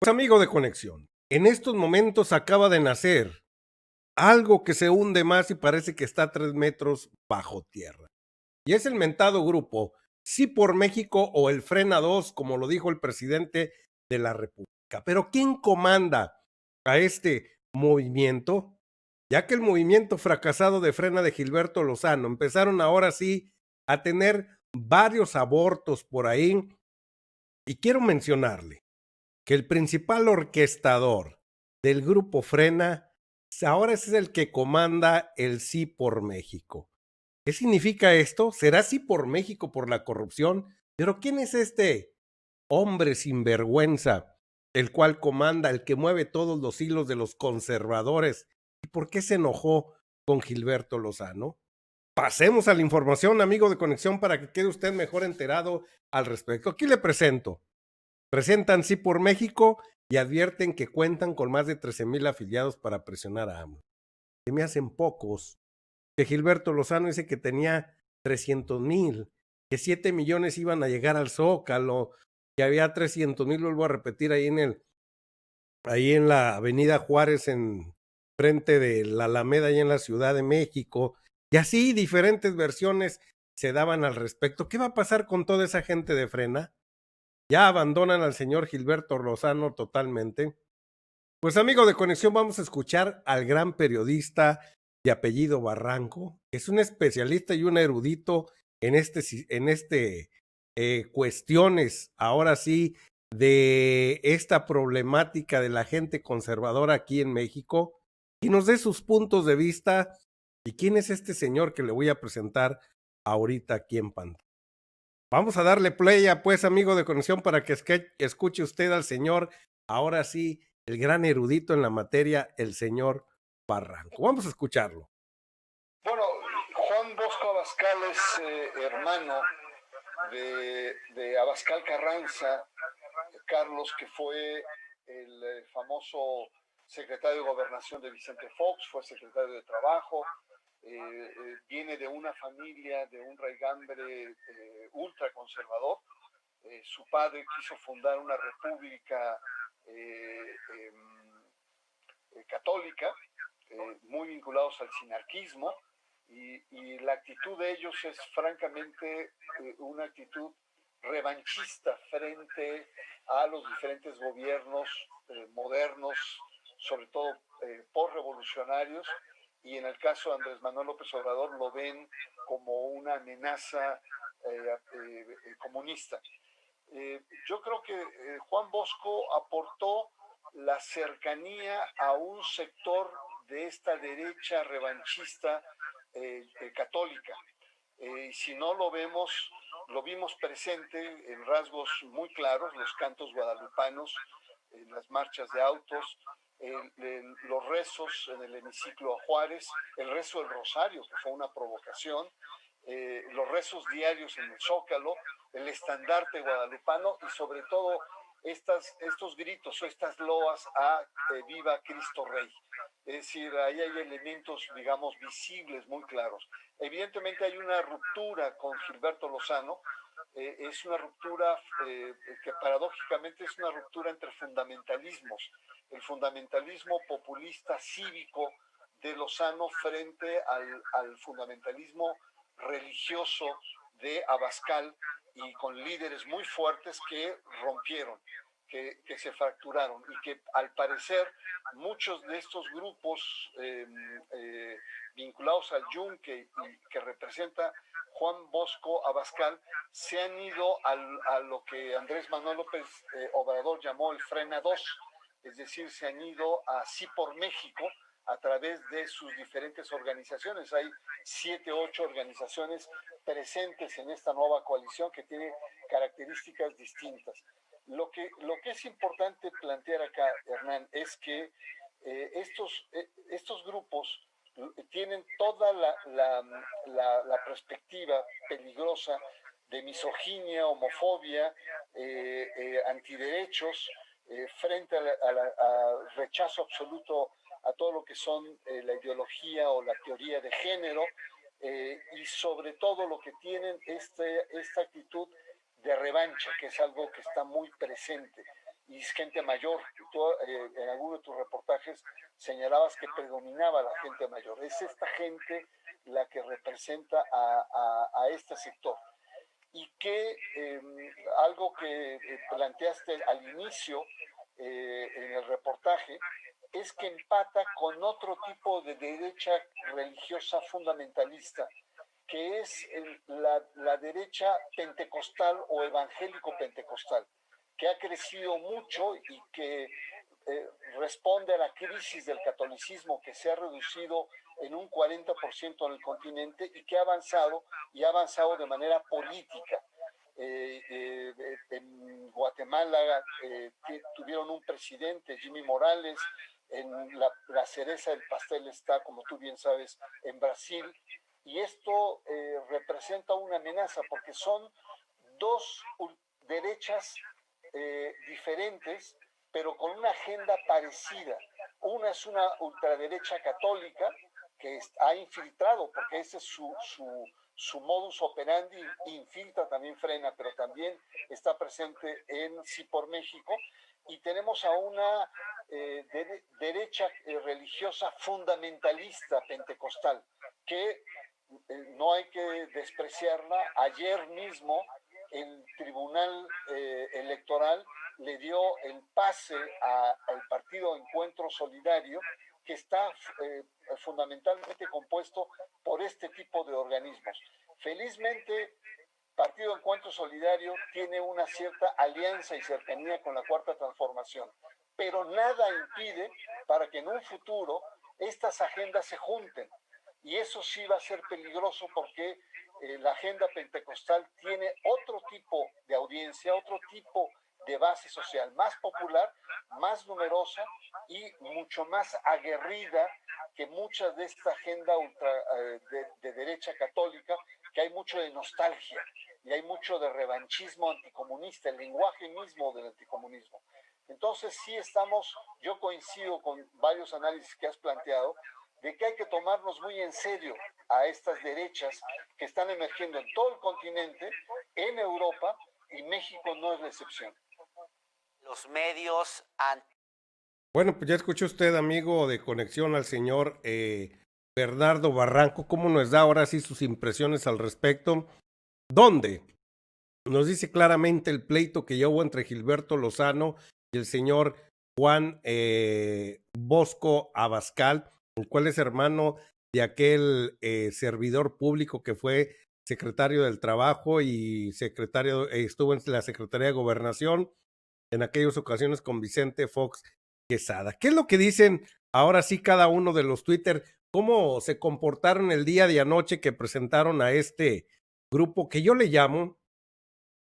Amigo de conexión, en estos momentos acaba de nacer algo que se hunde más y parece que está a 3 metros bajo tierra. Y es el mentado grupo Sí por México o el Frena 2, como lo dijo el presidente de la República. Pero ¿quién comanda a este movimiento? Ya que el movimiento fracasado de Frena de Gilberto Lozano empezaron ahora sí a tener varios abortos por ahí. Y quiero mencionarle que el principal orquestador del grupo Frena ahora es el que comanda el Sí por México. ¿Qué significa esto? ¿Será Sí por México por la corrupción? Pero ¿quién es este hombre sinvergüenza, el cual comanda, el que mueve todos los hilos de los conservadores? ¿Y por qué se enojó con Gilberto Lozano? Pasemos a la información, amigo de conexión, para que quede usted mejor enterado al respecto. Aquí le presento. Presentan Sí por México y advierten que cuentan con más de 13,000 afiliados para presionar a AMLO. Se me hacen pocos. Que Gilberto Lozano dice que tenía 300,000, que 7 millones iban a llegar al Zócalo, que había 300,000, vuelvo a repetir, ahí en la Avenida Juárez, en frente de la Alameda, ahí en la Ciudad de México. Y así diferentes versiones se daban al respecto. ¿Qué va a pasar con toda esa gente de Frena? Ya abandonan al señor Gilberto Lozano totalmente. Pues amigo de conexión, vamos a escuchar al gran periodista de apellido Barranco, que es un especialista y un erudito en cuestiones, ahora sí, de esta problemática de la gente conservadora aquí en México, y nos dé sus puntos de vista. ¿Y quién es este señor que le voy a presentar ahorita aquí en pantalla? Vamos a darle play a, pues, amigo de conexión, para que escuche usted al señor, ahora sí, el gran erudito en la materia, el señor Barranco. Vamos a escucharlo. Bueno, Juan Bosco Abascal es hermano de Abascal Carranza, Carlos, que fue el famoso secretario de Gobernación de Vicente Fox, fue secretario de Trabajo, viene de una familia, de un raigambre ultraconservador. Su padre quiso fundar una república católica, muy vinculados al sinarquismo, y la actitud de ellos es francamente una actitud revanchista frente a los diferentes gobiernos modernos, sobre todo postrevolucionarios, y en el caso de Andrés Manuel López Obrador lo ven como una amenaza comunista. Yo creo que Juan Bosco aportó la cercanía a un sector de esta derecha revanchista católica. Si no lo vemos, lo vimos presente en rasgos muy claros, los cantos guadalupanos, en las marchas de autos, los rezos en el hemiciclo a Juárez, el rezo del Rosario, que fue una provocación, los rezos diarios en el Zócalo, el estandarte guadalupano y sobre todo estos gritos o estas loas a Viva Cristo Rey. Es decir, ahí hay elementos, digamos, visibles muy claros. Evidentemente hay una ruptura con Gilberto Lozano, es una ruptura que paradójicamente es una ruptura entre fundamentalismos. El fundamentalismo populista cívico de Lozano frente al fundamentalismo religioso de Abascal, y con líderes muy fuertes que rompieron, que se fracturaron, y que al parecer muchos de estos grupos vinculados al Yunque y que representa Juan Bosco Abascal se han ido a lo que Andrés Manuel López Obrador llamó el Frena 2, es decir, se han ido a Sí por México a través de sus diferentes organizaciones. Hay 7, 8 organizaciones presentes en esta nueva coalición que tiene características distintas. Lo que es importante plantear acá, Hernán, es que estos grupos tienen toda la perspectiva peligrosa de misoginia, homofobia, antiderechos, frente a rechazo absoluto a todo lo que son la ideología o la teoría de género, y sobre todo lo que tienen esta actitud de revancha, que es algo que está muy presente. y es gente mayor. Tú en alguno de tus reportajes señalabas que predominaba la gente mayor. Es esta gente la que representa a este sector. Y que algo que planteaste al inicio en el reportaje es que empata con otro tipo de derecha religiosa fundamentalista, que es la derecha pentecostal o evangélico pentecostal, que ha crecido mucho y que responde a la crisis del catolicismo, que se ha reducido en un 40% en el continente y que ha avanzado de manera política. En Guatemala tuvieron un presidente, Jimmy Morales. En la cereza del pastel está, como tú bien sabes, en Brasil. Y esto representa una amenaza porque son dos derechas diferentes, pero con una agenda parecida. Una es una ultraderecha católica que ha infiltrado, porque ese es su modus operandi, infiltra, también frena, pero también está presente en Sí por México. Y tenemos a una derecha religiosa fundamentalista pentecostal, que no hay que despreciarla. Ayer mismo el Tribunal Electoral le dio el pase al partido Encuentro Solidario, que está fundamentalmente compuesto por este tipo de organismos. Felizmente, Partido Encuentro Solidario tiene una cierta alianza y cercanía con la Cuarta Transformación, pero nada impide para que en un futuro estas agendas se junten. Y eso sí va a ser peligroso porque la agenda pentecostal tiene otro tipo de audiencia, otro tipo de base social, más popular, más numerosa y mucho más aguerrida que muchas de esta agenda de derecha católica, que hay mucho de nostalgia y hay mucho de revanchismo anticomunista, el lenguaje mismo del anticomunismo. Entonces sí yo coincido con varios análisis que has planteado, de que hay que tomarnos muy en serio a estas derechas que están emergiendo en todo el continente, en Europa, y México no es la excepción. Los medios Bueno, pues ya escuchó usted, amigo de Conexión, al señor Bernardo Barranco, cómo nos da ahora sí sus impresiones al respecto, donde nos dice claramente el pleito que ya hubo entre Gilberto Lozano y el señor Juan Bosco Abascal, el cual es hermano de aquel servidor público que fue secretario del Trabajo y estuvo en la Secretaría de Gobernación en aquellas ocasiones con Vicente Fox Quesada. ¿Qué es lo que dicen ahora sí cada uno de los Twitter? ¿Cómo se comportaron el día de anoche que presentaron a este grupo que yo le llamo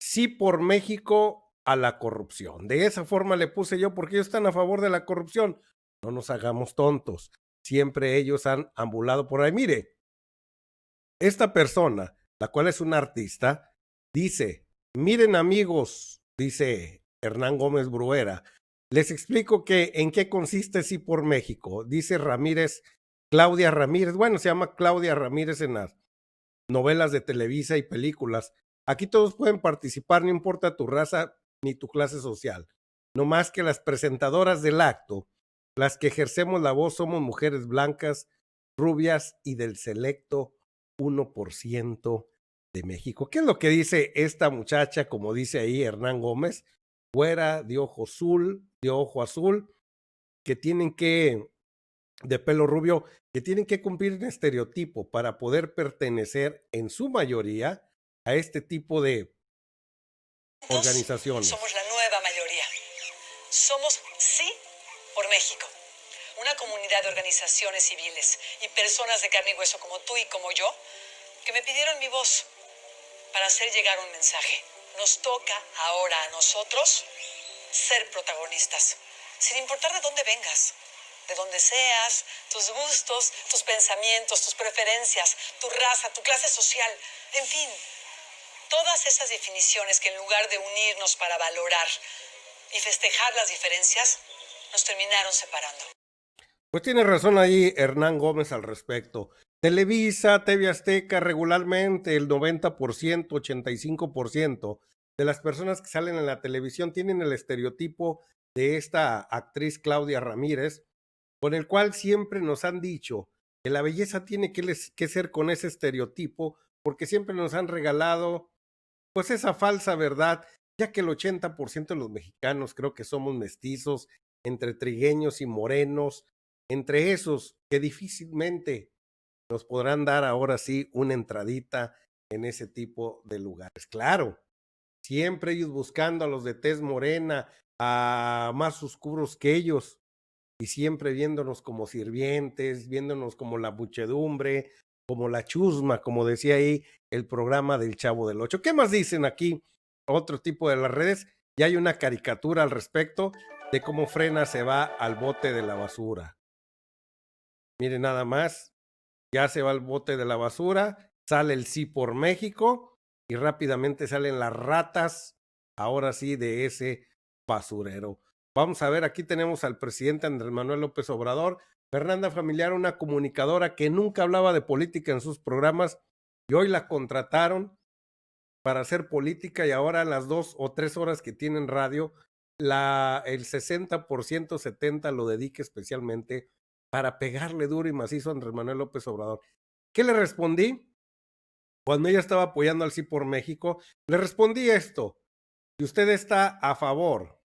Sí por México a la corrupción? De esa forma le puse yo, porque ellos están a favor de la corrupción. No nos hagamos tontos. Siempre ellos han ambulado por ahí. Mire, esta persona, la cual es una artista, dice, miren amigos, dice Hernán Gómez Bruera, les explico en qué consiste Sí por México. Dice Claudia Ramírez, bueno, se llama Claudia Ramírez en las novelas de Televisa y películas. Aquí todos pueden participar, no importa tu raza ni tu clase social. No más que las presentadoras del acto, las que ejercemos la voz, somos mujeres blancas, rubias y del selecto 1% de México. ¿Qué es lo que dice esta muchacha, como dice ahí Hernán Gómez? Güera, de ojo azul, que tienen de pelo rubio, que tienen que cumplir un estereotipo para poder pertenecer en su mayoría a este tipo de organizaciones. Somos la nueva mayoría. Somos Sí por México. Una comunidad de organizaciones civiles y personas de carne y hueso como tú y como yo, que me pidieron mi voz para hacer llegar un mensaje. Nos toca ahora a nosotros ser protagonistas, sin importar de dónde vengas, de dónde seas, tus gustos, tus pensamientos, tus preferencias, tu raza, tu clase social, en fin, todas esas definiciones que en lugar de unirnos para valorar y festejar las diferencias, nos terminaron separando. Pues tiene razón ahí Hernán Gómez al respecto. Televisa, TV Azteca, regularmente el 90%, 85% de las personas que salen en la televisión tienen el estereotipo de esta actriz Claudia Ramírez, con el cual siempre nos han dicho que la belleza tiene que ser con ese estereotipo, porque siempre nos han regalado pues esa falsa verdad, ya que el 80% de los mexicanos creo que somos mestizos, entre trigueños y morenos, entre esos que difícilmente nos podrán dar ahora sí una entradita en ese tipo de lugares. Claro, siempre ellos buscando a los de tez morena, a más oscuros que ellos, y siempre viéndonos como sirvientes, viéndonos como la muchedumbre, como la chusma, como decía ahí el programa del Chavo del Ocho. ¿Qué más dicen aquí? Otro tipo de las redes, y hay una caricatura al respecto de cómo Frena se va al bote de la basura. Miren nada más, ya se va al bote de la basura, sale el Sí por México y rápidamente salen las ratas, ahora sí, de ese basurero. Vamos a ver, aquí tenemos al presidente Andrés Manuel López Obrador, Fernanda Familiar, una comunicadora que nunca hablaba de política en sus programas y hoy la contrataron para hacer política y ahora las 2 o 3 horas que tienen radio, el 60%, 70% lo dedica especialmente para pegarle duro y macizo a Andrés Manuel López Obrador. ¿Qué le respondí? Cuando ella estaba apoyando al Sí por México, le respondí esto: si usted está a favor,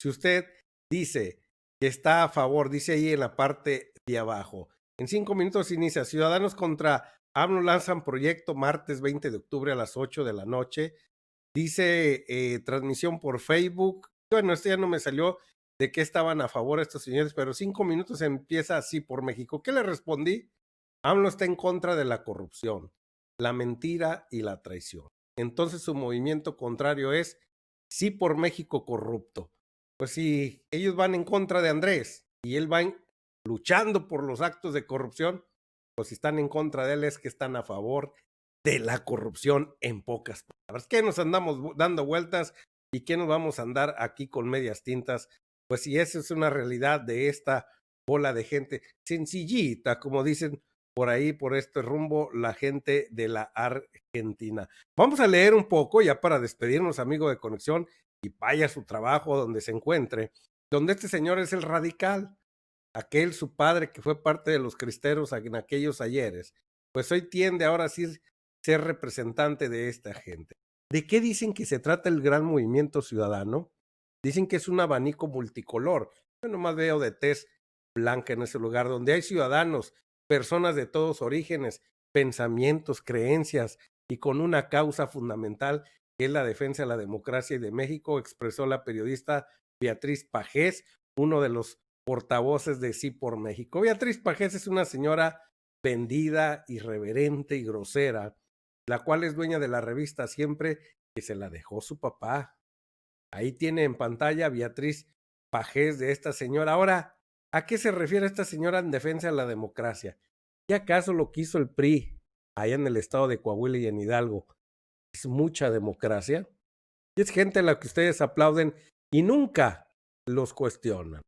si usted dice que está a favor, dice ahí en la parte de abajo, en 5 minutos inicia Ciudadanos contra AMLO lanzan proyecto martes 20 de octubre a las 8 de la noche, dice transmisión por Facebook. Bueno, esto ya no me salió de que estaban a favor estos señores, pero 5 minutos empieza así por México. ¿Qué le respondí? AMLO está en contra de la corrupción, la mentira y la traición. Entonces su movimiento contrario es Sí por México corrupto. Pues si ellos van en contra de Andrés y él va luchando por los actos de corrupción, pues si están en contra de él es que están a favor de la corrupción, en pocas palabras. ¿Qué nos andamos dando vueltas y qué nos vamos a andar aquí con medias tintas? Pues si esa es una realidad de esta bola de gente sencillita, como dicen por ahí, por este rumbo, la gente de la Argentina. Vamos a leer un poco ya para despedirnos, amigo de Conexión, y vaya a su trabajo donde se encuentre, donde este señor es el radical, aquel su padre que fue parte de los cristeros en aquellos ayeres, pues hoy tiende ahora sí ser representante de esta gente. ¿De qué dicen que se trata el gran movimiento ciudadano? Dicen que es un abanico multicolor. Yo nomás veo de tez blanca en ese lugar, donde hay ciudadanos, personas de todos orígenes, pensamientos, creencias, y con una causa fundamental que es la defensa de la democracia y de México, expresó la periodista Beatriz Pajés, uno de los portavoces de Sí por México. Beatriz Pajés es una señora vendida, irreverente y grosera, la cual es dueña de la revista Siempre, que se la dejó su papá. Ahí tiene en pantalla Beatriz Pajés de esta señora. Ahora, ¿a qué se refiere esta señora en defensa de la democracia? ¿Y acaso lo que hizo el PRI allá en el estado de Coahuila y en Hidalgo es mucha democracia? Y es gente a la que ustedes aplauden y nunca los cuestionan.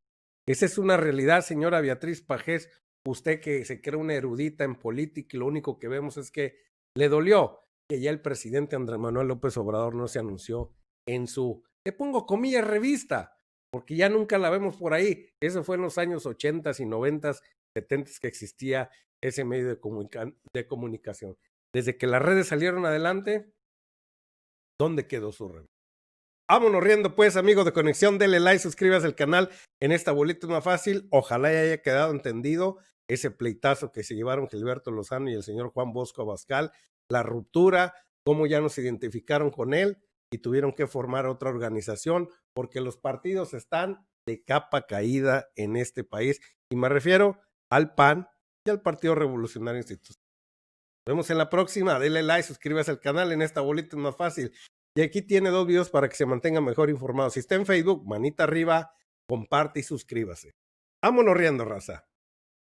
Esa es una realidad, señora Beatriz Pajés. Usted que se cree una erudita en política y lo único que vemos es que le dolió que ya el presidente Andrés Manuel López Obrador no se anunció en su, le pongo comillas, revista, porque ya nunca la vemos por ahí. Eso fue en los años 80 y 90, 70 que existía ese medio de comunicación. Desde que las redes salieron adelante, ¿dónde quedó su revista? Vámonos riendo pues, amigos de Conexión, denle like, suscríbase al canal, en esta bolita es más fácil, ojalá ya haya quedado entendido ese pleitazo que se llevaron Gilberto Lozano y el señor Juan Bosco Abascal, la ruptura, cómo ya nos identificaron con él y tuvieron que formar otra organización, porque los partidos están de capa caída en este país, y me refiero al PAN y al Partido Revolucionario Institucional. Nos vemos en la próxima, denle like, suscríbase al canal, en esta bolita es más fácil. Y aquí tiene 2 videos para que se mantenga mejor informado. Si está en Facebook, manita arriba, comparte y suscríbase. Vámonos riendo, raza.